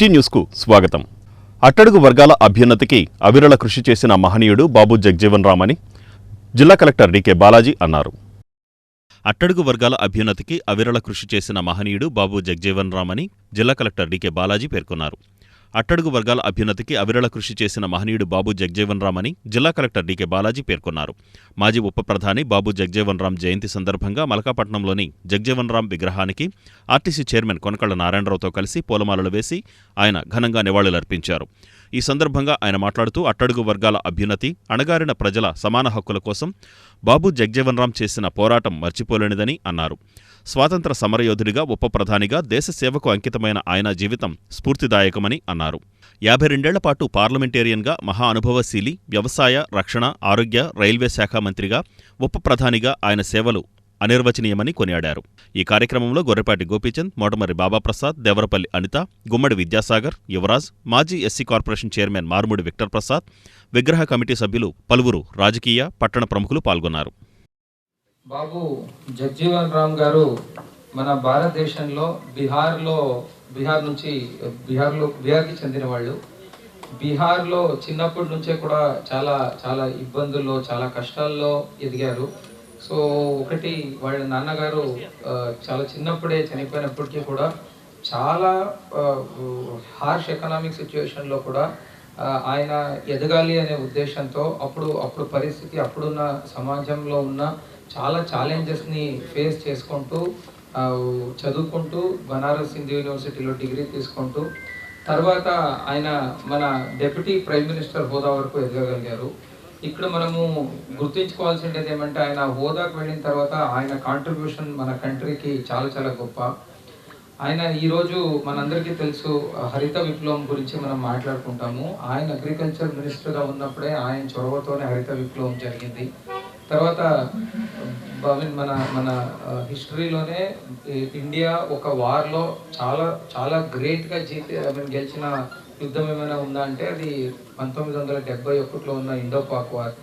City న్యూస్కు స్వాగతం. అట్టడుగు వర్గాల అభ్యున్నతికి అవిరళ కృషి చేసిన మహనీయుడు బాబు జగ్జీవన్ రామ్ అని జిల్లా కలెక్టర్ డి.కె. బాలాజీ అన్నారు. అట్టడుగు వర్గాల అభ్యున్నతికి అవిరళ కృషి చేసిన మహనీయుడు బాబు జగ్జీవన్ రామ్ అని జిల్లా కలెక్టర్ డి.కె. బాలాజీ పేర్కొన్నారు. అట్టడుగు వర్గాల అభ్యున్నతికి అవిరళ కృషి చేసిన మహనీయుడు బాబు జగ్జీవన్ రామ్ అని జిల్లా కలెక్టర్ డి.కె. బాలాజీ పేర్కొన్నారు. మాజీ ఉప ప్రధాని బాబు జగ్జీవన్ రామ్ జయంతి సందర్భంగా మలకాపట్నంలోని జగ్జీవన్ రామ్ విగ్రహానికి ఆర్టీసీ చైర్మన్ కొనకళ్ల నారాయణరావుతో కలిసి పూలమాలలు వేసి ఆయన ఘనంగా నివాళులర్పించారు. ఈ సందర్భంగా ఆయన మాట్లాడుతూ అట్టడుగు వర్గాల అభ్యున్నతి, అణగారిన ప్రజల సమాన హక్కుల కోసం బాబు జగ్జీవన్ రామ్ చేసిన పోరాటం మర్చిపోలేనిదని అన్నారు. స్వాతంత్ర సమరయోధుడిగా, ఉప ప్రధానిగా దేశ సేవకు అంకితమైన ఆయన జీవితం స్ఫూర్తిదాయకమని అన్నారు. 52 పాటు పార్లమెంటేరియన్గా, మహా అనుభవశీలి, వ్యవసాయ, రక్షణ, ఆరోగ్య, రైల్వే శాఖ మంత్రిగా, ఉప ప్రధానిగా ఆయన సేవలు అనిర్వచనీయమని కొనియాడారు. ఈ కార్యక్రమంలో గొర్రెపాటి గోపీచంద్, మోటమర్రి బాబాప్రసాద్, దేవరపల్లి అనిత, గుమ్మడి విద్యాసాగర్, యువరాజ్, మాజీ SC corporation chairman Marmudi Victor Prasad, విగ్రహ కమిటీ సభ్యులు, పలువురు రాజకీయ, పట్టణ ప్రముఖులు పాల్గొన్నారు. బాబు జగ్జీవన్ రామ్ గారు మన భారతదేశంలో బిహార్కి చెందిన వాళ్ళు. బీహార్లో చిన్నప్పటి నుంచే కూడా చాలా ఇబ్బందుల్లో, చాలా కష్టాల్లో ఎదిగారు. సో ఒకటి, వాళ్ళ నాన్నగారు చాలా చిన్నప్పుడే చనిపోయినప్పటికీ కూడా చాలా హార్ష్ ఎకనామిక్ సిచ్యువేషన్లో కూడా ఆయన ఎదగాలి అనే ఉద్దేశంతో అప్పుడు పరిస్థితి, అప్పుడున్న సమాజంలో ఉన్న చాలా ఛాలెంజెస్ని ఫేస్ చేసుకుంటూ చదువుకుంటూ బనారస్ హిందూ యూనివర్సిటీలో డిగ్రీ తీసుకుంటూ తర్వాత ఆయన మన డిప్యూటీ ప్రైమ్ మినిస్టర్ హోదా వరకు ఎదగగలిగారు. ఇక్కడ మనము గుర్తుంచుకోవాల్సింది ఏమంటే, ఆయన హోదాకు వెళ్ళిన తర్వాత ఆయన కాంట్రిబ్యూషన్ మన కంట్రీకి చాలా గొప్ప. ఆయన ఈరోజు మనందరికీ తెలుసు, హరిత విప్లవం గురించి మనం మాట్లాడుకుంటాము. ఆయన అగ్రికల్చర్ మినిస్టర్గా ఉన్నప్పుడే ఆయన చొరవతోనే హరిత విప్లవం జరిగింది. తర్వాత మన హిస్టరీలోనే ఇండియా ఒక వార్లో చాలా గ్రేట్గా గెలిచిన యుద్ధం ఏమైనా ఉందా అంటే అది 1971లో ఉన్న ఇండో పాక్ వార్.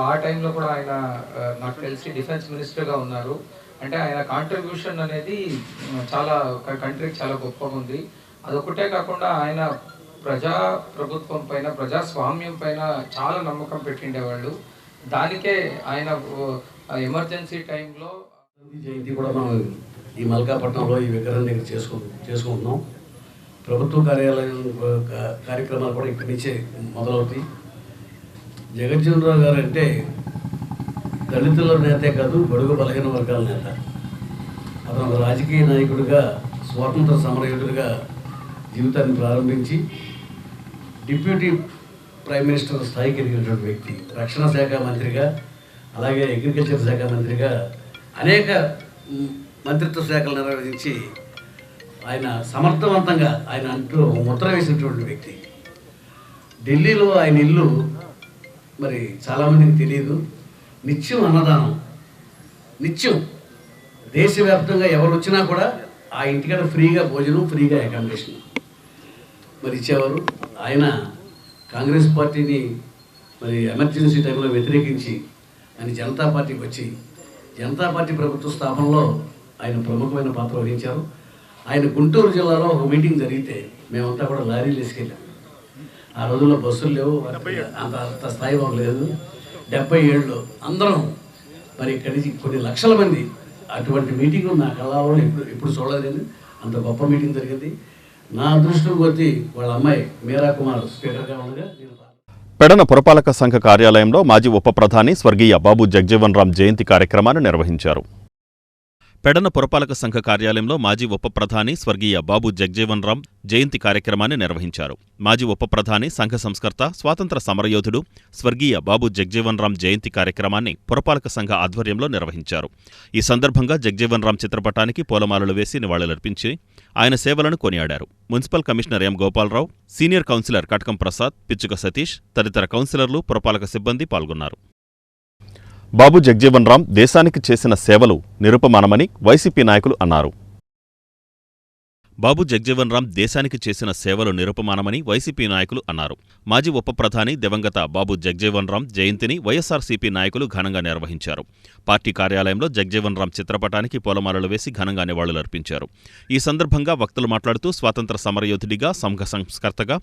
ఆ టైంలో కూడా ఆయన నాకు తెలిసి డిఫెన్స్ మినిస్టర్గా ఉన్నారు. అంటే ఆయన కాంట్రిబ్యూషన్ అనేది కంట్రీకి చాలా గొప్పగా ఉంది. అదొకటే కాకుండా ఆయన ప్రభుత్వం పైన, ప్రజాస్వామ్యం పైన చాలా నమ్మకం పెట్టిండేవాళ్ళు. దానికే ఆయన ఎమర్జెన్సీ టైంలో జయంతి కూడా మనం ఈ మల్కాపట్నంలో ఈ విగ్రహం దగ్గర చేసుకుంటున్నాం. ప్రభుత్వ కార్యక్రమాలు కూడా ఇక్కడి నుంచే మొదలవుతాయి. జగజ్జీవన్ రామ్ గారు అంటే దళితుల నేతే కాదు, బడుగు బలహీన వర్గాల నేత. అతను ఒక రాజకీయ నాయకుడిగా, స్వాతంత్ర సమరయోధుడిగా జీవితాన్ని ప్రారంభించి డిప్యూటీ ప్రైమ్ మినిస్టర్ స్థాయికి ఎదిగినటువంటి వ్యక్తి. రక్షణ శాఖ మంత్రిగా, అలాగే అగ్రికల్చర్ శాఖ మంత్రిగా అనేక మంత్రిత్వ శాఖలు నిర్వహించి ఆయన సమర్థవంతంగా ఆయన అంటూ ముద్ర వేసినటువంటి వ్యక్తి. ఢిల్లీలో ఆయన ఇల్లు మరి చాలామందికి తెలియదు. నిత్యం అన్నదానం, నిత్యం దేశవ్యాప్తంగా ఎవరు వచ్చినా కూడా ఆ ఇంటికాడ ఫ్రీగా భోజనం, ఫ్రీగా అకామిడేషన్ మరి ఇచ్చేవారు. ఆయన కాంగ్రెస్ పార్టీని మరి ఎమర్జెన్సీ టైంలో వ్యతిరేకించి ఆయన జనతా పార్టీకి వచ్చి జనతా పార్టీ ప్రభుత్వ స్థాపనలో ఆయన ప్రముఖమైన పాత్ర వహించారు. ఆయన గుంటూరు జిల్లాలో ఒక మీటింగ్ జరిగితే మేమంతా కూడా లారీలు వేసుకెళ్ళాం. ఆ రోజుల్లో బస్సులు లేవు, అంత స్థాయి లేదు. 77 అందరం మరి ఇక్కడి నుంచి కొన్ని లక్షల మంది, అటువంటి మీటింగ్ నా కళలో ఎప్పుడు చూడలేదు. అంత గొప్ప మీటింగ్ జరిగింది. నా అదృష్టం కొద్దీ వాళ్ళ అమ్మాయి మీరా కుమార్ స్పీకర్గా ఉండగా పెడన పురపాలక సంఘ కార్యాలయంలో మాజీ ఉప ప్రధాని స్వర్గీయ బాబు జగ్జీవన్ రామ్ జయంతి కార్యక్రమాన్ని నిర్వహించారు. పెడన పురపాలక సంఘ కార్యాలయంలో మాజీ ఉప ప్రధాని స్వర్గీయ బాబు జగ్జీవన్ రామ్ జయంతి కార్యక్రమాన్ని నిర్వహించారు. మాజీ ఉప ప్రధాని, సంఘ సంస్కర్త, స్వాతంత్ర సమరయోధుడు స్వర్గీయ బాబు జగ్జీవన్ రామ్ జయంతి కార్యక్రమాన్ని పురపాలక సంఘ ఆధ్వర్యంలో నిర్వహించారు. ఈ సందర్భంగా జగ్జీవన్ రామ్ చిత్రపటానికి పూలమాలలు వేసి నివాళులర్పించి ఆయన సేవలను కొనియాడారు. Municipal commissioner M. Gopalarao, senior councillor Katakam Prasad, Pichchuka Satish తదితర కౌన్సిలర్లు, పురపాలక సిబ్బంది పాల్గొన్నారు. బాబు జగ్జీవన్ రామ్ దేశానికి చేసిన సేవలు నిరుపమానమని వైసీపీ నాయకులు అన్నారు. బాబు జగ్జీవన్ రామ్ దేశానికి చేసిన సేవలు నిరుపమానమని వైసీపీ నాయకులు అన్నారు. మాజీ ఉప ప్రధాని దివంగత బాబు జగ్జీవన్ రామ్ జయంతిని వైఎస్సార్సీపీ నాయకులు ఘనంగా నిర్వహించారు. పార్టీ కార్యాలయంలో జగ్జీవన్ రామ్ చిత్రపటానికి పూలమాలలు వేసి ఘనంగా నివాళులర్పించారు. ఈ సందర్భంగా వక్తలు మాట్లాడుతూ స్వాతంత్ర సమరయోధుడిగా, సంఘ సంస్కర్తగా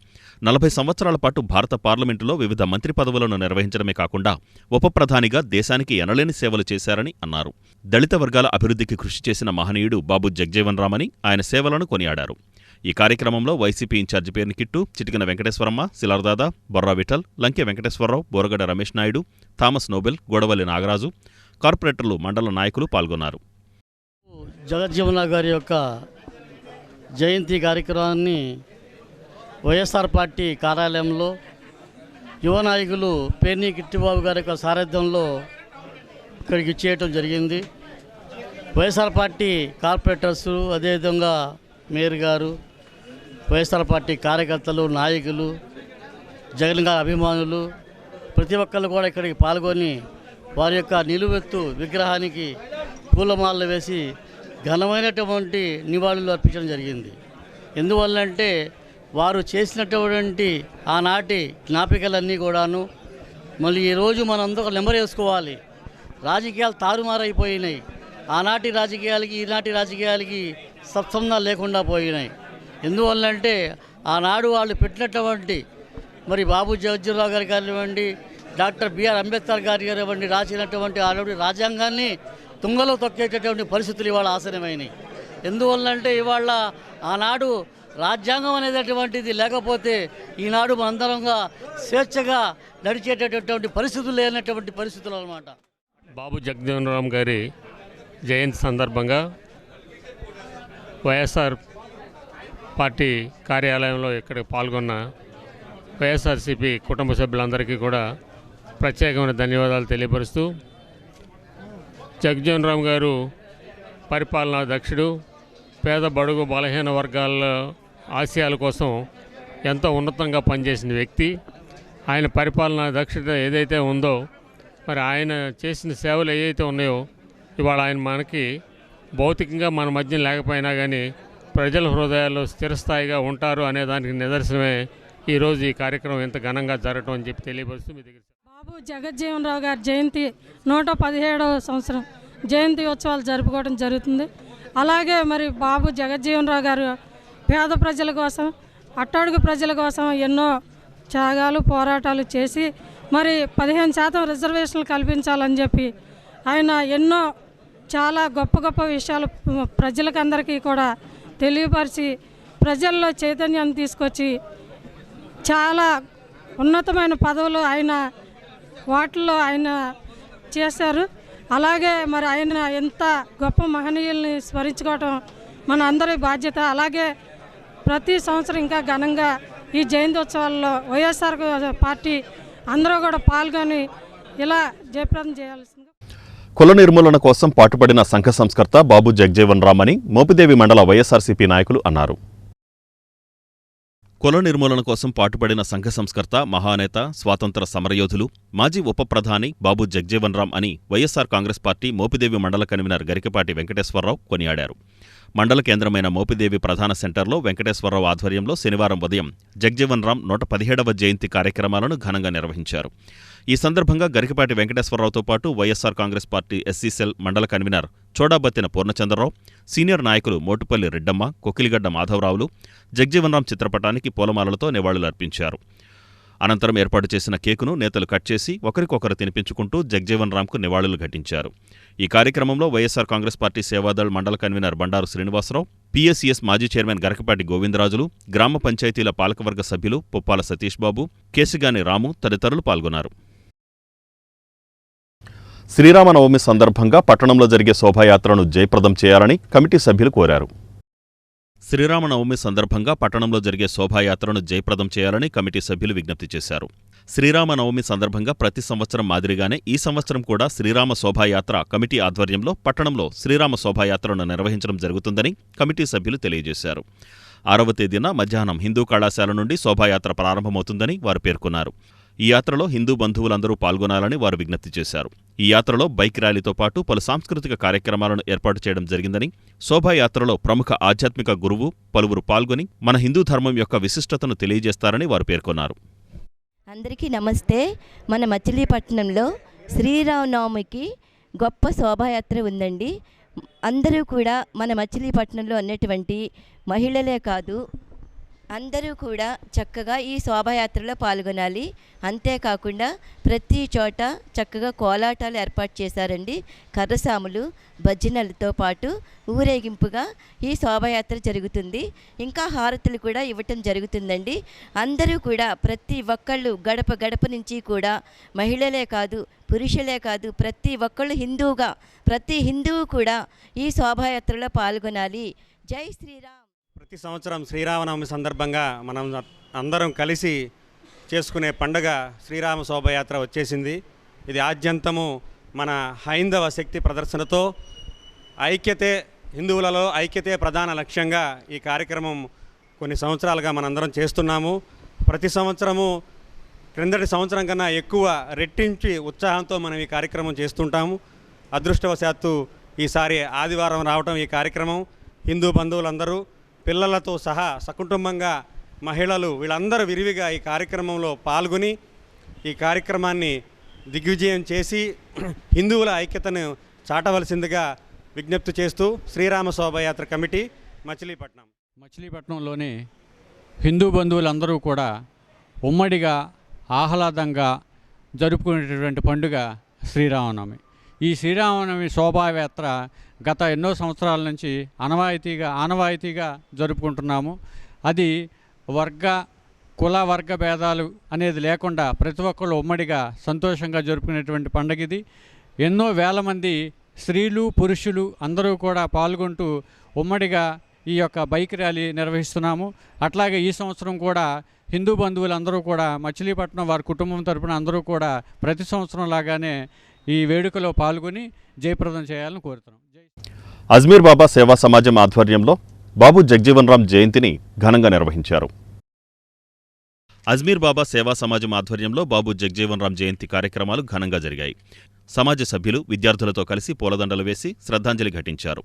40 సంవత్సరాల పాటు భారత పార్లమెంటులో వివిధ మంత్రి పదవులను నిర్వహించడమే కాకుండా ఉప ప్రధానిగా దేశానికి ఎనలేని సేవలు చేశారని అన్నారు. దళిత వర్గాల అభివృద్ధికి కృషి చేసిన మహనీయుడు బాబు జగ్జీవన్ రామ్ అని, ఆయన సేవలను కొనియాడారు. ఈ కార్యక్రమంలో వైసీపీ ఇన్ఛార్జి పేర్ని కిట్టు, చిటికిన వెంకటేశ్వరమ్మ, సిలార్దాదా, బొర్రా విఠల్, లంకె వెంకటేశ్వరరావు, బోరగడ రమేష్ నాయుడు, థామస్ నోబెల్, గోడవల్లి నాగరాజు, కార్పొరేటర్లు, మండల నాయకులు పాల్గొన్నారు. జగజ్జీవన్ రామ్ గారి యొక్క జయంతి కార్యక్రమాన్ని వైఎస్ఆర్ పార్టీ కార్యాలయంలో యువ నాయకులు పేర్ని కిట్టిబాబు గారి యొక్క సారథ్యంలో ఇక్కడికి చేయటం జరిగింది. వైఎస్ఆర్ పార్టీ కార్పొరేటర్స్, అదేవిధంగా మేయర్ గారు, వైఎస్ఆర్ పార్టీ కార్యకర్తలు, నాయకులు, జగన్ గారి అభిమానులు ప్రతి ఒక్కళ్ళు కూడా ఇక్కడికి పాల్గొని వారి యొక్క నిలువెత్తు విగ్రహానికి పూలమాలలు వేసి ఘనమైనటువంటి నివాళులు అర్పించడం జరిగింది. ఎందువల్లంటే వారు చేసినటువంటి ఆనాటి జ్ఞాపికలన్నీ కూడాను మళ్ళీ ఈరోజు మనందరూ నెమరేసుకోవాలి. రాజకీయాలు తారుమారైపోయినాయి. ఆనాటి రాజకీయాలకి ఈనాటి రాజకీయాలకి సత్సంబంధాలు లేకుండా పోయినాయి. ఎందువల్లంటే ఆనాడు వాళ్ళు పెట్టినటువంటి మరి బాబు జగ్జీవన్ రామ్ గారు కానివ్వండి, డాక్టర్ బిఆర్ అంబేద్కర్ గారు కానివ్వండి, రాసినటువంటి ఆనాడు రాజ్యాంగాన్ని తుంగలో తొక్కేటటువంటి పరిస్థితులు ఇవాళ ఆసనమైనాయి. ఎందువల్లంటే ఇవాళ ఆనాడు రాజ్యాంగం అనేటటువంటిది లేకపోతే ఈనాడు మనందరంగా స్వేచ్ఛగా నడిచేటటువంటి పరిస్థితులు లేనటువంటి పరిస్థితులు అన్నమాట. బాబు జగ్జీవన్ రామ్ గారి జయంతి సందర్భంగా వైఎస్ఆర్ పార్టీ కార్యాలయంలో ఇక్కడ పాల్గొన్న వైఎస్ఆర్సీపీ కుటుంబ సభ్యులందరికీ కూడా ప్రత్యేకమైన ధన్యవాదాలు తెలియపరుస్తూ, జగ్జీవన్ రామ్ గారు పరిపాలనా దక్షుడు, పేద బడుగు బలహీన వర్గాల ఆశయాల కోసం ఎంతో ఉన్నతంగా పనిచేసిన వ్యక్తి. ఆయన పరిపాలనా దక్షత ఏదైతే ఉందో, మరి ఆయన చేసిన సేవలు ఏవైతే ఉన్నాయో ఇవాళ ఆయన మనకి భౌతికంగా మన మధ్య లేకపోయినా కానీ ప్రజల హృదయాల్లో స్థిరస్థాయిగా ఉంటారు అనే దానికి నిదర్శనమే ఈరోజు ఈ కార్యక్రమం ఎంత ఘనంగా జరగటం అని చెప్పి తెలియపరుస్తూ మీ దగ్గర. బాబు జగజ్జీవన్ రామ్ గారి జయంతి 117వ సంవత్సరం జయంతి ఉత్సవాలు జరుపుకోవడం జరుగుతుంది. అలాగే మరి బాబు జగజ్జీవన్ రామ్ గారు పేద ప్రజల కోసం, అట్టడుగు ప్రజల కోసం ఎన్నో త్యాగాలు, పోరాటాలు చేసి మరి 15% రిజర్వేషన్లు కల్పించాలని చెప్పి ఆయన ఎన్నో చాలా గొప్ప గొప్ప విషయాలు ప్రజలకందరికీ కూడా తెలియపరిచి ప్రజల్లో చైతన్యాన్ని తీసుకొచ్చి చాలా ఉన్నతమైన పదవులు ఆయన వాటిల్లో ఆయన చేశారు. అలాగే మరి ఆయన ఎంత గొప్ప మహనీయుల్ని స్మరించుకోవటం మన అందరి బాధ్యత. అలాగే ప్రతి సంవత్సరం ఇంకా ఘనంగా ఈ జయంతి ఉత్సవాల్లో వైఎస్ఆర్ పార్టీ అందరూ కూడా పాల్గొని ఇలా జయప్రదం చేయాల్సింది. కుల నిర్మూలన కోసం పాటుపడిన సంఘ సంస్కర్త బాబు జగ్జీవన్ రామ్ అని మోపిదేవి మండల వైఎస్సార్సీపీ నాయకులు అన్నారు. కుల నిర్మూలన కోసం పాటుపడిన సంఘ సంస్కర్త, మహానేత, స్వాతంత్ర సమరయోధులు, మాజీ ఉప ప్రధాని బాబు జగ్జీవన్ రామ్ అని వైఎస్సార్ కాంగ్రెస్ పార్టీ మోపిదేవి మండల కన్వీనర్ గరికపాటి వెంకటేశ్వరరావు కొనియాడారు. మండల కేంద్రమైన మోపిదేవి ప్రధాన సెంటర్లో వెంకటేశ్వరరావు ఆధ్వర్యంలో శనివారం ఉదయం జగ్జీవన్ రామ్ 117వ జయంతి కార్యక్రమాలను ఘనంగా నిర్వహించారు. ఈ సందర్భంగా గరికపాటి వెంకటేశ్వరరావుతో పాటు YSR Congress party SC cell మండల కన్వీనర్ చోడాబత్తిన పూర్ణచంద్రరావు, సీనియర్ నాయకులు మోటుపల్లి రెడ్డమ్మ, కొక్కిలిగడ్డ మాధవరావులు జగ్జీవన్ రామ్ చిత్రపటానికి పూలమాలలతో నివాళులర్పించారు. అనంతరం ఏర్పాటు చేసిన కేకును నేతలు కట్ చేసి ఒకరికొకరు తినిపించుకుంటూ జగ్జీవన్ రామ్కు నివాళులు ఘటించారు. ఈ కార్యక్రమంలో వైఎస్సార్ కాంగ్రెస్ పార్టీ సేవాదళ్ మండల కన్వీనర్ బండారు శ్రీనివాసరావు, పీఎస్సీఎస్ మాజీ చైర్మన్ గరకపాటి గోవిందరాజులు, గ్రామ పంచాయతీల పాలకవర్గ సభ్యులు పుప్పాల సతీష్ బాబు, కేసిగాని రాము తదితరులు పాల్గొన్నారు. శ్రీరామనవమి సందర్భంగా పట్టణంలో జరిగే శోభాయాత్రను జయప్రదం చేయాలని కమిటీ సభ్యులు కోరారు. శ్రీరామనవమి సందర్భంగా పట్టణంలో జరిగే శోభాయాత్రను జయప్రదం చేయాలని కమిటీ సభ్యులు విజ్ఞప్తి చేశారు. శ్రీరామనవమి సందర్భంగా ప్రతి సంవత్సరం మాదిరిగానే ఈ సంవత్సరం కూడా శ్రీరామ శోభాయాత్ర కమిటీ ఆధ్వర్యంలో పట్టణంలో శ్రీరామ శోభాయాత్రను నిర్వహించడం జరుగుతుందని కమిటీ సభ్యులు తెలియజేశారు. 6వ తేదీన మధ్యాహ్నం హిందూ కళాశాల నుండి శోభాయాత్ర ప్రారంభమవుతుందని వారు పేర్కొన్నారు. ఈ యాత్రలో హిందూ బంధువులందరూ పాల్గొనాలని వారు విజ్ఞప్తి చేశారు. ఈ యాత్రలో బైక్ ర్యాలీతో పాటు పలు సాంస్కృతిక కార్యక్రమాలను ఏర్పాటు చేయడం జరిగిందని, శోభాయాత్రలో ప్రముఖ ఆధ్యాత్మిక గురువు పలువురు పాల్గొని మన హిందూ ధర్మం యొక్క విశిష్టతను తెలియజేస్తారని వారు పేర్కొన్నారు. అందరికీ నమస్తే. మన మచిలీపట్నంలో శ్రీరామనవమికి గొప్ప శోభాయాత్ర ఉందండి. అందరూ కూడా మన మచిలీపట్నంలో ఉన్నటువంటి మహిళలే కాదు, అందరూ కూడా చక్కగా ఈ శోభాయాత్రలో పాల్గొనాలి. అంతేకాకుండా ప్రతి చోట చక్కగా కోలాటాలు ఏర్పాటు చేశారండి. కర్రసాములు భజనలతో పాటు ఊరేగింపుగా ఈ శోభాయాత్ర జరుగుతుంది. ఇంకా హారతులు కూడా ఇవ్వటం జరుగుతుందండి. అందరూ కూడా ప్రతి ఒక్కళ్ళు గడప గడప నుంచి కూడా మహిళలే కాదు, పురుషులే కాదు, ప్రతి ఒక్కళ్ళు హిందువుగా ప్రతి హిందువు కూడా ఈ శోభాయాత్రలో పాల్గొనాలి. జై శ్రీరామ్. ప్రతి సంవత్సరం శ్రీరామనవమి సందర్భంగా మనం అందరం కలిసి చేసుకునే పండుగ శ్రీరామ శోభయాత్ర వచ్చేసింది. ఇది ఆద్యంతము మన హైందవ శక్తి ప్రదర్శనతో హిందువులలో ఐక్యతే ప్రధాన లక్ష్యంగా ఈ కార్యక్రమం కొన్ని సంవత్సరాలుగా మనందరం చేస్తున్నాము. ప్రతి సంవత్సరము క్రిందటి సంవత్సరం కన్నా ఎక్కువ రెట్టించి ఉత్సాహంతో మనం ఈ కార్యక్రమం చేస్తుంటాము. అదృష్టవశాత్తు ఈసారి ఆదివారం రావటం ఈ కార్యక్రమం హిందూ బంధువులందరూ పిల్లలతో సహా సకుటుంబంగా మహిళలు వీళ్ళందరూ విరివిగా ఈ కార్యక్రమంలో పాల్గొని ఈ కార్యక్రమాన్ని దిగ్విజయం చేసి హిందువుల ఐక్యతను చాటవలసిందిగా విజ్ఞప్తి చేస్తూ శ్రీరామ శోభయాత్ర కమిటీ మచిలీపట్నంలోని హిందూ బంధువులందరూ కూడా ఉమ్మడిగా ఆహ్లాదంగా జరుపుకునేటటువంటి పండుగ శ్రీరామనవమి. ఈ శ్రీరామనవమి శోభాయాత్ర గత ఎన్నో సంవత్సరాల నుంచి ఆనవాయితీగా జరుపుకుంటున్నాము. అది కుల వర్గ భేదాలు అనేది లేకుండా ప్రతి ఒక్కళ్ళు ఉమ్మడిగా సంతోషంగా జరుపుకునేటువంటి పండుగ ఇది. ఎన్నో వేల మంది స్త్రీలు పురుషులు అందరూ కూడా పాల్గొంటూ ఉమ్మడిగా ఈ యొక్క బైక్ ర్యాలీ నిర్వహిస్తున్నాము. అట్లాగే ఈ సంవత్సరం కూడా హిందూ బంధువులందరూ కూడా మచిలీపట్నం వారి కుటుంబం తరపున అందరూ కూడా ప్రతి సంవత్సరం లాగానే ఈ వేడుకలో పాల్గొని జయప్రదం చేయాలని కోరుతున్నాం. అజ్మీర్ బాబా సేవా సమాజం ఆధ్వర్యంలో బాబు జగ్జీవన్ రామ్ జయంతిని ఘనంగా నిర్వహించారు. అజ్మీర్ బాబా సేవా సమాజం ఆధ్వర్యంలో బాబు జగ్జీవన్ రామ్ జయంతి కార్యక్రమాలు ఘనంగా జరిగాయి. సమాజ సభ్యులు విద్యార్థులతో కలిసి పూలదండలు వేసి శ్రద్ధాంజలి ఘటించారు.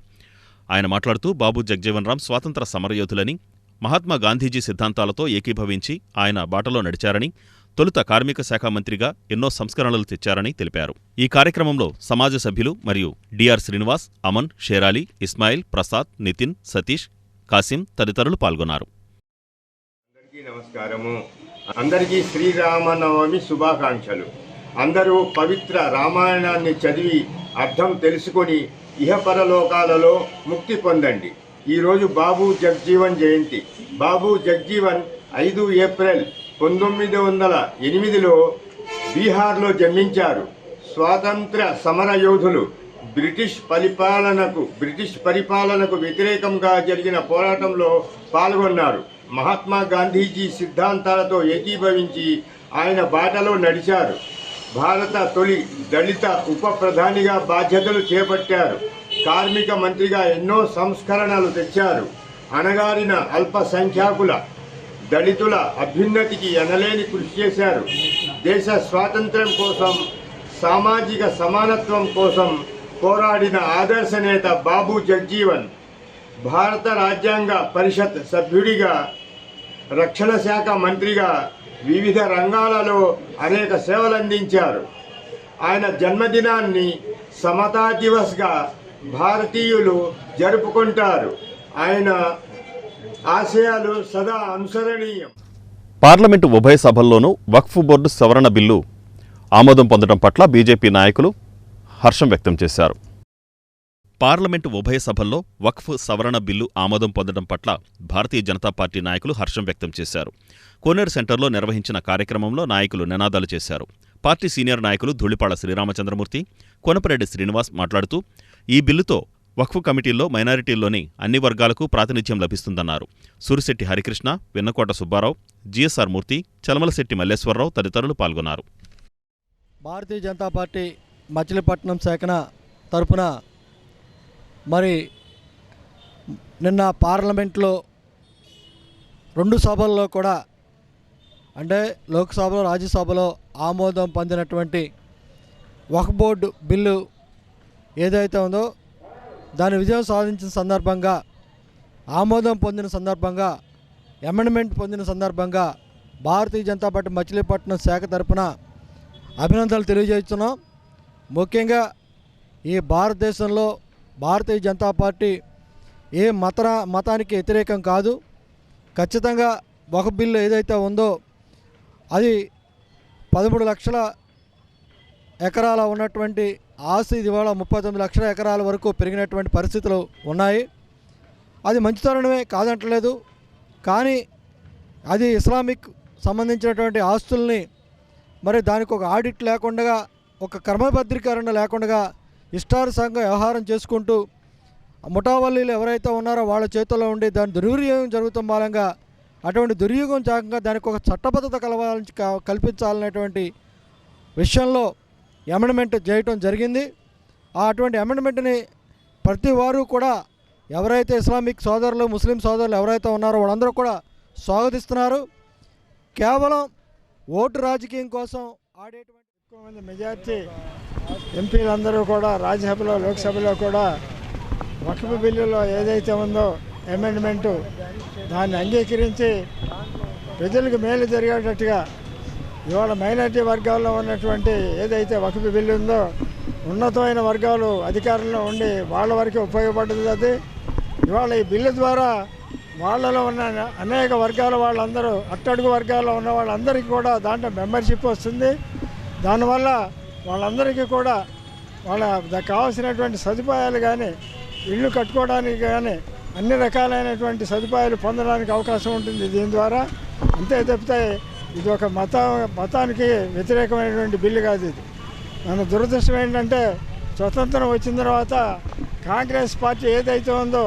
ఆయన మాట్లాడుతూ బాబు జగ్జీవన్ రామ్ స్వాతంత్ర సమరయోధులని, మహాత్మా గాంధీజీ సిద్ధాంతాలతో ఏకీభవించి ఆయన బాటలో నడిచారని, తొలుత కార్మిక శాఖ మంత్రిగా ఎన్నో సంస్కరణలు తెచ్చారని తెలిపారు. ఈ కార్యక్రమంలో సమాజ సభ్యులు మరియు డిఆర్ శ్రీనివాస్, అమన్, షేరాలి, ఇస్మాయిల్, ప్రసాద్, నితిన్, సతీష్, కాసిం తదితరులు పాల్గొన్నారు. అందరికీ నమస్కారము. అందరికీ శ్రీరామనవమి శుభాకాంక్షలు. అందరూ పవిత్ర రామాయణాన్ని చదివి అర్థం తెలుసుకొని ఇహపరలోకాలలో ముక్తి పొందండి. ఈరోజు బాబు జగ్జీవన్ జయంతి. బాబు జగ్జీవన్ 5 ఏప్రిల్ 1908లో బీహార్లో జన్మించారు. స్వాతంత్ర సమరయోధులు. బ్రిటిష్ పరిపాలనకు వ్యతిరేకంగా జరిగిన పోరాటంలో పాల్గొన్నారు. మహాత్మా గాంధీజీ సిద్ధాంతాలతో ఏకీభవించి ఆయన బాటలో నడిచారు. భారత తొలి దళిత ఉప ప్రధానిగా బాధ్యతలు చేపట్టారు. కార్మిక మంత్రిగా ఎన్నో సంస్కరణలు తెచ్చారు. అణగారిన అల్పసంఖ్యాకుల దళితుల అభ్యున్నతికి ఎనలేని కృషి చేశారు. దేశ స్వాతంత్ర్యం కోసం, సామాజిక సమానత్వం కోసం పోరాడిన ఆదర్శ నేత బాబు జగ్జీవన్. భారత రాజ్యాంగ పరిషత్ సభ్యుడిగా, రక్షణ శాఖ మంత్రిగా వివిధ రంగాలలో అనేక సేవలందించారు. ఆయన జన్మదినాన్ని సమతా దివస్గా భారతీయులు జరుపుకుంటారు. ఆయన ఆశయాలు సదా అనుసరణీయం. పార్లమెంటు ఉభయ సభల్లోనూ వక్ఫ్ బోర్డు సవరణ బిల్లు ఆమోదం పొందడం పట్ల బీజేపీ నాయకులు హర్షం వ్యక్తం చేశారు. పార్లమెంటు ఉభయ సభల్లో వక్ఫ్ సవరణ బిల్లు ఆమోదం పొందడం పట్ల భారతీయ జనతా పార్టీ నాయకులు హర్షం వ్యక్తం చేశారు. కోనేరు సెంటర్లో నిర్వహించిన కార్యక్రమంలో నాయకులు నినాదాలు చేశారు. పార్టీ సీనియర్ నాయకులు ధూళిపాళ శ్రీరామచంద్రమూర్తి, కొనపరెడ్డి శ్రీనివాస్ మాట్లాడుతూ ఈ బిల్లుతో వక్ఫ్ కమిటీల్లో మైనారిటీల్లోని అన్ని వర్గాలకు ప్రాతినిధ్యం లభిస్తుందన్నారు. సూరిశెట్టి హరికృష్ణ, వెన్నకోట సుబ్బారావు, జిఎస్ఆర్ మూర్తి, చలమలశెట్టి మల్లేశ్వరరావు తదితరులు పాల్గొన్నారు. భారతీయ జనతా పార్టీ మచిలీపట్నం శాఖన తరపున మరి నిన్న పార్లమెంట్లో 2 సభల్లో కూడా అంటే లోక్సభలో రాజ్యసభలో ఆమోదం పొందినటువంటి వక్ఫ్ బోర్డు బిల్లు ఏదైతే ఉందో దాని విజయం సాధించిన సందర్భంగా, ఆమోదం పొందిన సందర్భంగా, అమెండ్మెంట్ పొందిన సందర్భంగా భారతీయ జనతా పార్టీ మచిలీపట్నం శాఖ తరపున అభినందనలు తెలియజేస్తున్నాం. ముఖ్యంగా ఈ భారతదేశంలో భారతీయ జనతా పార్టీ ఏ మతానికి వ్యతిరేకం కాదు. ఖచ్చితంగా వక్ఫ్ బిల్లు ఏదైతే ఉందో అది 13 లక్షల ఎకరాల ఉన్నటువంటి ఆస్తి ఇవాళ 39 లక్షల ఎకరాల వరకు పెరిగినటువంటి పరిస్థితులు ఉన్నాయి. అది మంచితనమే కాదంటలేదు. కానీ అది ఇస్లామిక్ సంబంధించినటువంటి ఆస్తుల్ని మరి దానికి ఒక ఆడిట్ లేకుండా, ఒక క్రమబద్ధీకరణ లేకుండా ఇష్టానుసారంగా వ్యవహారం చేసుకుంటూ ముఠావల్లీలు ఎవరైతే ఉన్నారో వాళ్ళ చేతుల్లో ఉండి దాని దుర్వినియోగం జరుగుతున్న మూలంగా అటువంటి దుర్వినియోగం కాకుండా దానికి ఒక చట్టబద్ధత కల్పించాలనేటువంటి విషయంలో అమెండ్మెంట్ చేయటం జరిగింది. అటువంటి అమెండ్మెంట్ని ప్రతి వారు కూడా ఎవరైతే ఇస్లామిక్ సోదరులు, ముస్లిం సోదరులు ఎవరైతే ఉన్నారో వాళ్ళందరూ కూడా స్వాగతిస్తున్నారు. కేవలం ఓటు రాజకీయం కోసం ఆడేటువంటి ఎక్కువ మంది మెజార్టీ ఎంపీలందరూ కూడా రాజ్యసభలో, లోక్సభలో కూడా వక్ఫ్ బిల్లులో ఏదైతే ఉందో అమెండ్మెంటు దాన్ని అంగీకరించి ప్రజలకు మేలు జరిగేటట్టుగా ఇవాళ మైనారిటీ వర్గాల్లో ఉన్నటువంటి ఏదైతే వక్ఫ్ బిల్లు ఉందో ఉన్నతమైన వర్గాలు అధికారంలో ఉండి వాళ్ళ వరకు ఉపయోగపడుతుంది. అది ఇవాళ ఈ బిల్లు ద్వారా వాళ్ళలో ఉన్న అనేక వర్గాల వాళ్ళందరూ, అట్టడుగు వర్గాల్లో ఉన్న వాళ్ళందరికీ కూడా దాంట్లో మెంబర్షిప్ వస్తుంది. దానివల్ల వాళ్ళందరికీ కూడా వాళ్ళ కావాల్సినటువంటి సదుపాయాలు కానీ, ఇళ్ళు కట్టుకోవడానికి కానీ అన్ని రకాలైనటువంటి సదుపాయాలు పొందడానికి అవకాశం ఉంటుంది దీని ద్వారా. అంతే తప్పితే ఇది ఒక మతానికి వ్యతిరేకమైనటువంటి బిల్లు కాదు. ఇది మన దురదృష్టం ఏంటంటే స్వతంత్రం వచ్చిన తర్వాత కాంగ్రెస్ పార్టీ ఏదైతే ఉందో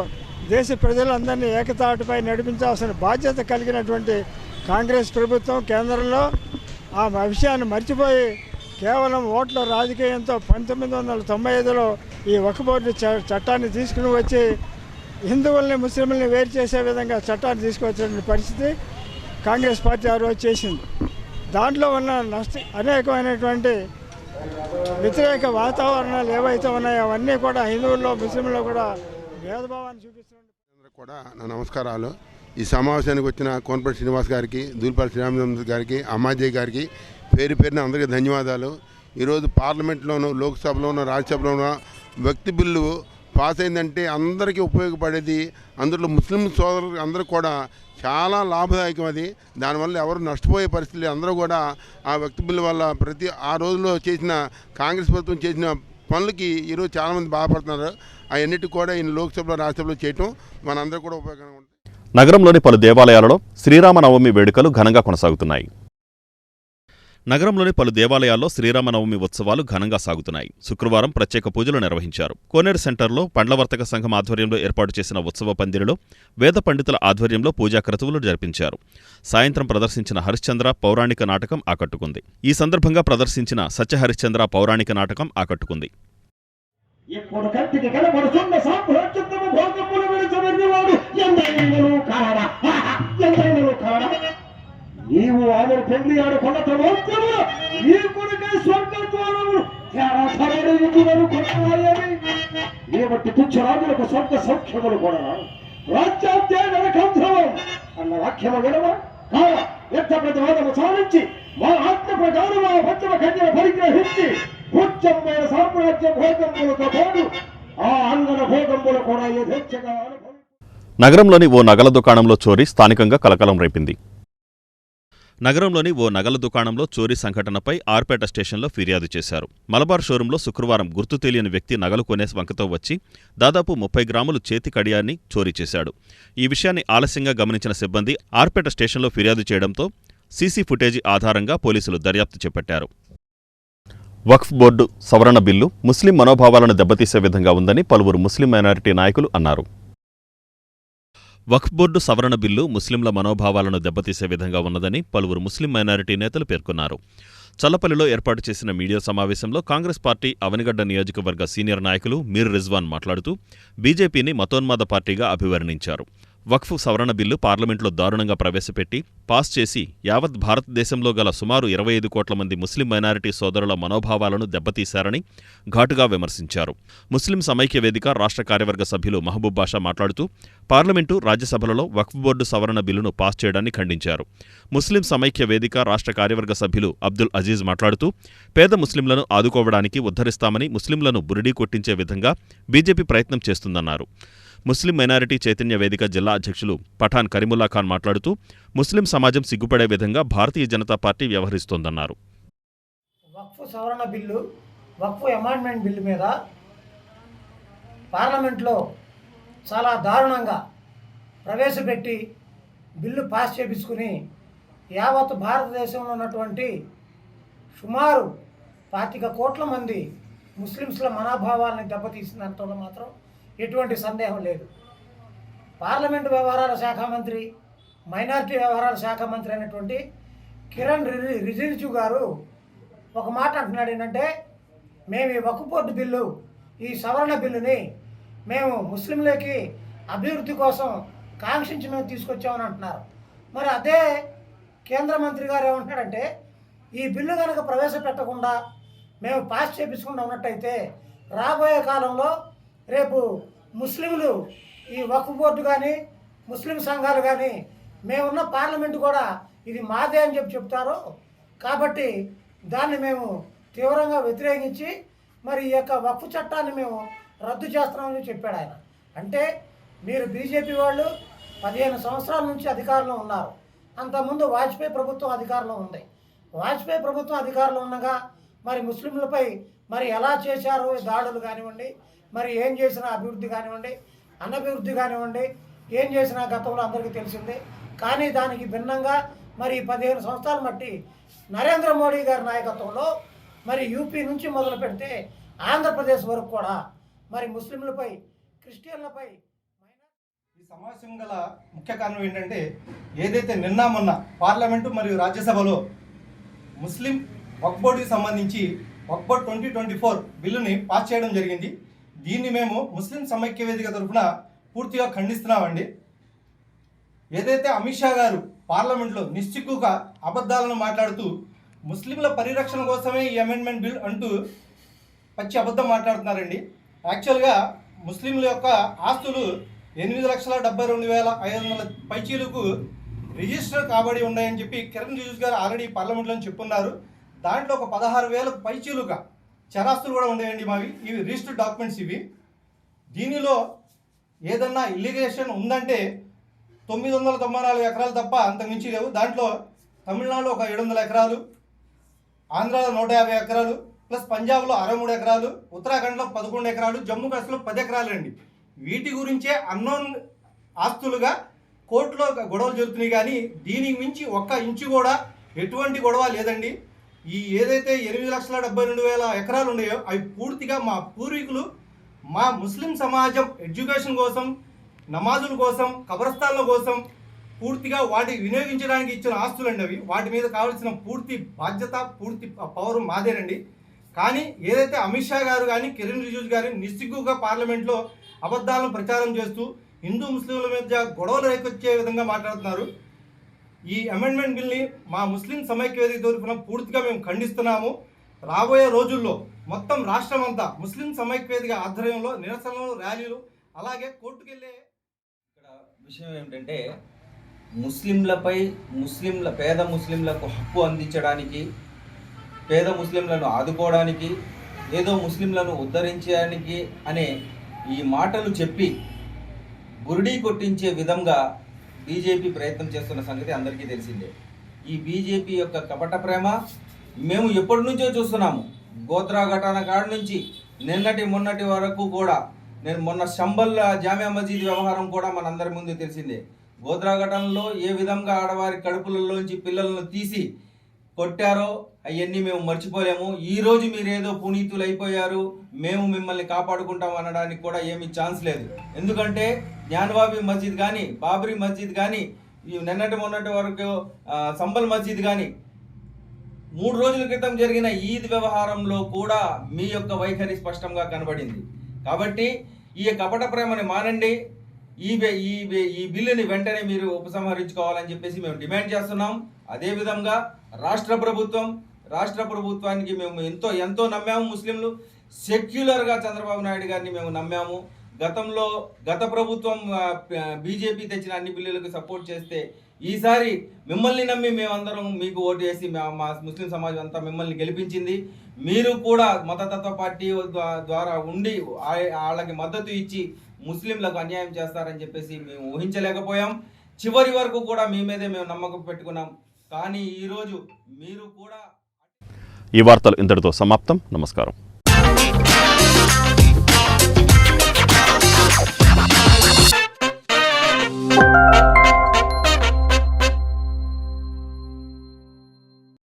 దేశ ప్రజలందరినీ ఏకతాటిపై నడిపించాల్సిన బాధ్యత కలిగినటువంటి కాంగ్రెస్ ప్రభుత్వం కేంద్రంలో ఆ విషయాన్ని మర్చిపోయి కేవలం ఓట్ల రాజకీయంతో 1995లో ఈ వక్ఫ్ బోర్డు చట్టాన్ని తీసుకుని వచ్చి హిందువుల్ని, ముస్లింలని వేరు చేసే విధంగా చట్టాన్ని తీసుకొచ్చిన పరిస్థితి కాంగ్రెస్ పార్టీ ఆ రోజు చేసింది. దాంట్లో ఉన్న అనేకమైనటువంటి వ్యతిరేక వాతావరణాలు ఏవైతే ఉన్నాయో అవన్నీ కూడా హిందువుల్లో, ముస్లింల్లో కూడా భేదభావాన్ని చూపిస్తున్నారు. కూడా నా నమస్కారాలు. ఈ సమావేశానికి వచ్చిన కోనపల్లి శ్రీనివాస్ గారికి, దూలిపాటి శ్రీరామచంద్ర గారికి, అమ్మాజీ గారికి పేరు పేరున అందరికీ ధన్యవాదాలు. ఈరోజు పార్లమెంట్లోనూ, లోక్సభలోనూ, రాజ్యసభలోనూ వ్యక్తి బిల్లు పాస్ అయిందంటే అందరికీ ఉపయోగపడేది. అందులో ముస్లిం సోదరులు అందరూ కూడా చాలా లాభదాయకం. అది దానివల్ల ఎవరు నష్టపోయే పరిస్థితులు. అందరూ కూడా ఆ వ్యక్తి బిల్లు వల్ల ఆ రోజుల్లో చేసిన కాంగ్రెస్ ప్రభుత్వం చేసిన పనులకి ఈరోజు చాలామంది బాధపడుతున్నారు. అవన్నిటికి కూడా ఈ లోక్సభలో, రాజ్యసభలో చేయటం మనందరూ కూడా ఉపయోగకరంగా ఉంటుంది. నగరంలోని పలు దేవాలయాలలో శ్రీరామనవమి వేడుకలు ఘనంగా కొనసాగుతున్నాయి. నగరంలోని పలు దేవాలయాల్లో శ్రీరామనవమి ఉత్సవాలు ఘనంగా సాగుతున్నాయి. శుక్రవారం ప్రత్యేక పూజలు నిర్వహించారు. కోనేరు సెంటర్లో పండ్ల వర్తక సంఘం ఆధ్వర్యంలో ఏర్పాటు చేసిన ఉత్సవ పందిరిలో వేద పండితుల ఆధ్వర్యంలో పూజా క్రతువులు జరిపించారు. సాయంత్రం ప్రదర్శించిన హరిశ్చంద్ర పౌరాణిక నాటకం ఆకట్టుకుంది. ఈ సందర్భంగా ప్రదర్శించిన సత్యహరిశ్చంద్ర పౌరాణిక నాటకం ఆకట్టుకుంది. నీవు ఆమెను పెళ్లి ఆడుకున్న తమోత్తములు నీ కొడుకై స్వర్గద్వారములు నీ బట్టి తుచ్చరాజులకు స్వర్గ సౌఖ్యములు కూడా రాజ్యాద్య నరకంధ్రవం అన్న వాక్యము వినవా? కావ ఎత్త ప్రతివాదము సాధించి మా ఆత్మ ప్రకారం ఆ పంచమ కన్యల పరిగ్రహించి పూజ్యమైన సామ్రాజ్య భోగములతో పాటు ఆ అంగన భోగములు కూడా యథేచ్ఛగా అనుభవం. నగరంలోని ఓ నగల దుకాణంలో చోరీ స్థానికంగా కలకలం రేపింది. నగరంలోని ఓ నగల దుకాణంలో చోరీ సంఘటనపై ఆర్పేట స్టేషన్లో ఫిర్యాదు చేశారు. మలబార్ షోరూంలో శుక్రవారం గుర్తు తెలియని వ్యక్తి నగలు కొనే వంకతో వచ్చి దాదాపు 30 గ్రాములు చేతి కడియాన్ని చోరీ చేశాడు. ఈ విషయాన్ని ఆలస్యంగా గమనించిన సిబ్బంది ఆర్పేట స్టేషన్లో ఫిర్యాదు చేయడంతో సీసీ ఫుటేజీ ఆధారంగా పోలీసులు దర్యాప్తు చేపట్టారు. వక్ఫ్ బోర్డు సవరణ బిల్లు ముస్లిం మనోభావాలను దెబ్బతీసే విధంగా ఉందని పలువురు ముస్లిం మైనారిటీ నాయకులు అన్నారు. వక్ఫ్ బోర్డు సవరణ బిల్లు ముస్లింల మనోభావాలను దెబ్బతీసే విధంగా ఉన్నదని పలువురు ముస్లిం మైనారిటీ నేతలు పేర్కొన్నారు. చల్లపల్లిలో ఏర్పాటు చేసిన మీడియా సమావేశంలో కాంగ్రెస్ పార్టీ అవనిగడ్డ నియోజకవర్గ సీనియర్ నాయకులు మీర్ రిజ్వాన్ మాట్లాడుతూ బీజేపీని మతోన్మాద పార్టీగా అభివర్ణించారు. వక్ఫ్ సవరణ బిల్లు పార్లమెంట్లో దారుణంగా ప్రవేశపెట్టి పాస్ చేసి యావత్ భారతదేశంలో గల సుమారు 25 కోట్ల మంది ముస్లిం మైనారిటీ సోదరుల మనోభావాలను దెబ్బతీశారని ఘాటుగా విమర్శించారు. ముస్లిం సమైక్య వేదిక రాష్ట్ర కార్యవర్గ సభ్యులు మహబూబ్ బాషా మాట్లాడుతూ పార్లమెంటు, రాజ్యసభలలో వక్ఫ్ బోర్డు సవరణ బిల్లును పాస్ చేయడాన్ని ఖండించారు. ముస్లిం సమైక్య వేదిక రాష్ట్ర కార్యవర్గ సభ్యులు అబ్దుల్ అజీజ్ మాట్లాడుతూ పేద ముస్లింలను ఆదుకోవడానికి ఉద్ధరిస్తామని ముస్లింలను బురిడీ కొట్టించే విధంగా బీజేపీ ప్రయత్నం చేస్తుందన్నారు. ముస్లిం మైనారిటీ చైతన్య వేదిక జిల్లా అధ్యక్షులు పఠాన్ కరీముల్లా ఖాన్ మాట్లాడుతూ ముస్లిం సమాజం సిగ్గుపడే విధంగా భారతీయ జనతా పార్టీ వ్యవహరిస్తోందన్నారు. వక్ఫ్ సవరణ బిల్లు, వక్ఫ్ అమెండ్మెంట్ బిల్లు మీద పార్లమెంట్లో చాలా దారుణంగా ప్రవేశపెట్టి బిల్లు పాస్ చేపించుకుని యావత్ భారతదేశంలో ఉన్నటువంటి సుమారు 25 కోట్ల మంది ముస్లిమ్స్ల మనోభావాలని దెబ్బతీసినంతలో మాత్రం ఎటువంటి సందేహం లేదు. పార్లమెంటు వ్యవహారాల శాఖ మంత్రి, మైనారిటీ వ్యవహారాల శాఖ మంత్రి అయినటువంటి కిరణ్ రిజిజు గారు ఒక మాట అంటున్నాడు. ఏంటంటే, మేము ఈ వక్ఫ్ బోర్డు బిల్లు, ఈ సవరణ బిల్లుని మేము ముస్లింలకి అభివృద్ధి కోసం కాంక్షించి మేము తీసుకొచ్చామని అంటున్నారు. మరి అదే కేంద్ర మంత్రి గారు ఏమంటున్నాడంటే, ఈ బిల్లు కనుక ప్రవేశపెట్టకుండా మేము పాస్ చేపించకుండా ఉన్నట్టయితే రాబోయే కాలంలో రేపు ముస్లింలు ఈ వక్ఫ్ బోర్డు కానీ ముస్లిం సంఘాలు కానీ మేమున్న పార్లమెంటు కూడా ఇది మాదే అని చెప్తారు. కాబట్టి దాన్ని మేము తీవ్రంగా వ్యతిరేకించి మరి ఈ యొక్క వక్ఫ్ చట్టాన్ని మేము రద్దు చేస్తున్నామని చెప్పాడు ఆయన. అంటే మీరు బీజేపీ వాళ్ళు 15 సంవత్సరాల నుంచి అధికారంలో ఉన్నారు. అంతకుముందు వాజ్పేయి ప్రభుత్వం అధికారంలో ఉంది. వాజ్పేయి ప్రభుత్వం అధికారంలో ఉండగా మరి ముస్లింలపై మరి ఎలా చేశారో దాడులు కానివ్వండి, మరి ఏం చేసిన అభివృద్ధి కానివ్వండి, అనభివృద్ధి కానివ్వండి, ఏం చేసిన గతంలో అందరికీ తెలిసిందే. కానీ దానికి భిన్నంగా మరి 15 సంవత్సరాలు బట్టి నరేంద్ర మోడీ గారి నాయకత్వంలో మరి యూపీ నుంచి మొదలు పెడితే ఆంధ్రప్రదేశ్ వరకు కూడా మరి ముస్లింలపై, క్రిస్టియన్లపై ఈ సమావేశం గల ముఖ్య కారణం ఏంటంటే, ఏదైతే నిన్న మొన్న పార్లమెంటు మరియు రాజ్యసభలో ముస్లిం వక్ఫ్ బోర్డుకి సంబంధించి వక్ఫ్ బోర్డ్ 2024 బిల్లుని పాస్ చేయడం జరిగింది. దీన్ని మేము ముస్లిం సమైక్య వేదిక తరఫున పూర్తిగా ఖండిస్తున్నామండి. ఏదైతే అమిత్ షా గారు పార్లమెంట్లో నిశ్చిక్కుగా అబద్ధాలను మాట్లాడుతూ ముస్లింల పరిరక్షణ కోసమే ఈ అమెండ్మెంట్ బిల్ అంటూ పచ్చి అబద్ధం మాట్లాడుతున్నారండి. యాక్చువల్గా ముస్లింల యొక్క ఆస్తులు 8,72,500 పైచీలకు రిజిస్టర్ కాబడి ఉన్నాయని చెప్పి కిరణ్ రిజిజు గారు ఆల్రెడీ పార్లమెంట్లో చెప్పున్నారు. దాంట్లో ఒక 16,000 పైచీలుగా చరాస్తులు కూడా ఉండేయండి మావి. ఇవి రిజిస్టర్డ్ డాక్యుమెంట్స్ ఇవి. దీనిలో ఏదన్నా ఇల్లిగేషన్ ఉందంటే 994 ఎకరాలు తప్ప అంతకుమించి లేవు. దాంట్లో తమిళనాడులో ఒక 700 ఎకరాలు, ఆంధ్రాలో 150 ఎకరాలు, ప్లస్ పంజాబ్లో 63 ఎకరాలు, ఉత్తరాఖండ్లో 11 ఎకరాలు, జమ్మూ కాశ్మీర్లో 10 ఎకరాలు అండి. వీటి గురించే అన్నోన్ ఆస్తులుగా కోర్టులో గొడవలు జరుగుతున్నాయి. కానీ దీనికి మించి ఒక్క ఇంచు కూడా ఎటువంటి గొడవ లేదండి. ఈ ఏదైతే 8,72,000 ఎకరాలు ఉన్నాయో అవి పూర్తిగా మా పూర్వీకులు, మా ముస్లిం సమాజం ఎడ్యుకేషన్ కోసం, నమాజుల కోసం, కబరస్థాన్ల కోసం పూర్తిగా వాటి వినియోగించడానికి ఇచ్చిన ఆస్తులండి అవి. వాటి మీద కావాల్సిన పూర్తి బాధ్యత, పూర్తి పవర్ మాదేనండి. కానీ ఏదైతే అమిత్ షా గారు కానీ కిరణ్ రిజిజు గారు నిస్సిగ్గుగా పార్లమెంట్లో అబద్ధాలను ప్రచారం చేస్తూ హిందూ ముస్లింల మధ్య గొడవలు రేకొచ్చే విధంగా మాట్లాడుతున్నారు. ఈ అమెండ్మెంట్ బిల్ని మా ముస్లిం సమైక్య వేదిక తరఫున పూర్తిగా మేము ఖండిస్తున్నాము. రాబోయే రోజుల్లో మొత్తం రాష్ట్రం అంతా ముస్లిం సమైక్య వేదిక ఆధ్వర్యంలో నిరసనలు, ర్యాలీలు, అలాగే కోర్టుకెళ్ళే. ఇక్కడ విషయం ఏమిటంటే, ముస్లింలపై పేద ముస్లింలకు హక్కు అందించడానికి, పేద ముస్లింలను ఆదుకోవడానికి, ఏదో ముస్లింలను ఉద్ధరించడానికి అనే ఈ మాటలు చెప్పి బురిడీ కొట్టించే విధంగా బీజేపీ ప్రయత్నం చేస్తున్న సంగతి అందరికీ తెలిసిందే. ఈ బీజేపీ యొక్క కపట ప్రేమ మేము ఎప్పటి నుంచో చూస్తున్నాము. గోత్రా ఘటన కాడ నుంచి మొన్నటి వరకు కూడా, మొన్న శంబల్ జామియా మసీద్ వ్యవహారం కూడా మనందరి ముందు తెలిసిందే. గోత్రా ఘటనలో ఏ విధంగా ఆడవారి కడుపులలోంచి పిల్లలను తీసి కొట్టారో అవన్నీ మేము మర్చిపోలేము. ఈరోజు మీరేదో పునీతులు అయిపోయారు, మేము మిమ్మల్ని కాపాడుకుంటాం అనడానికి కూడా ఏమీ ఛాన్స్ లేదు. ఎందుకంటే జ్ఞానవాబీ మస్జిద్ కానీ, బాబరీ మస్జిద్ కానీ, మొన్నటి వరకు సంబల్ మస్జిద్ కానీ, 3 రోజుల క్రితం జరిగిన ఈద్ వ్యవహారంలో కూడా మీ యొక్క వైఖరి స్పష్టంగా కనబడింది. కాబట్టి ఈ కపట ప్రేమని మానండి. ఈ బిల్లుని వెంటనే మీరు ఉపసంహరించుకోవాలని చెప్పేసి మేము డిమాండ్ చేస్తున్నాం. అదేవిధంగా రాష్ట్ర ప్రభుత్వానికి మేము ఎంతో నమ్మాము. ముస్లింలు సెక్యులర్గా చంద్రబాబు నాయుడు గారిని మేము నమ్మాము. గత ప్రభుత్వం బీజేపీ తెచ్చిన అన్ని బిల్లులకు సపోర్ట్ చేస్తే ఈసారి మిమ్మల్ని నమ్మి మేమందరం మీకు ఓటు వేసి మా ముస్లిం సమాజం అంతా మిమ్మల్ని గెలిపించింది. మీరు కూడా మతతత్వ పార్టీ ద్వారా ఉండి వాళ్ళకి మద్దతు ఇచ్చి ముస్లింలకు అన్యాయం చేస్తారని చెప్పేసి మేము ఊహించలేకపోయాం. చివరి వరకు కూడా మీ మీదే మేము నమ్మకం పెట్టుకున్నాం. కానీ ఈరోజు మీరు కూడా ఈ వార్తలు ఇంతటితో సమాప్తం. నమస్కారం.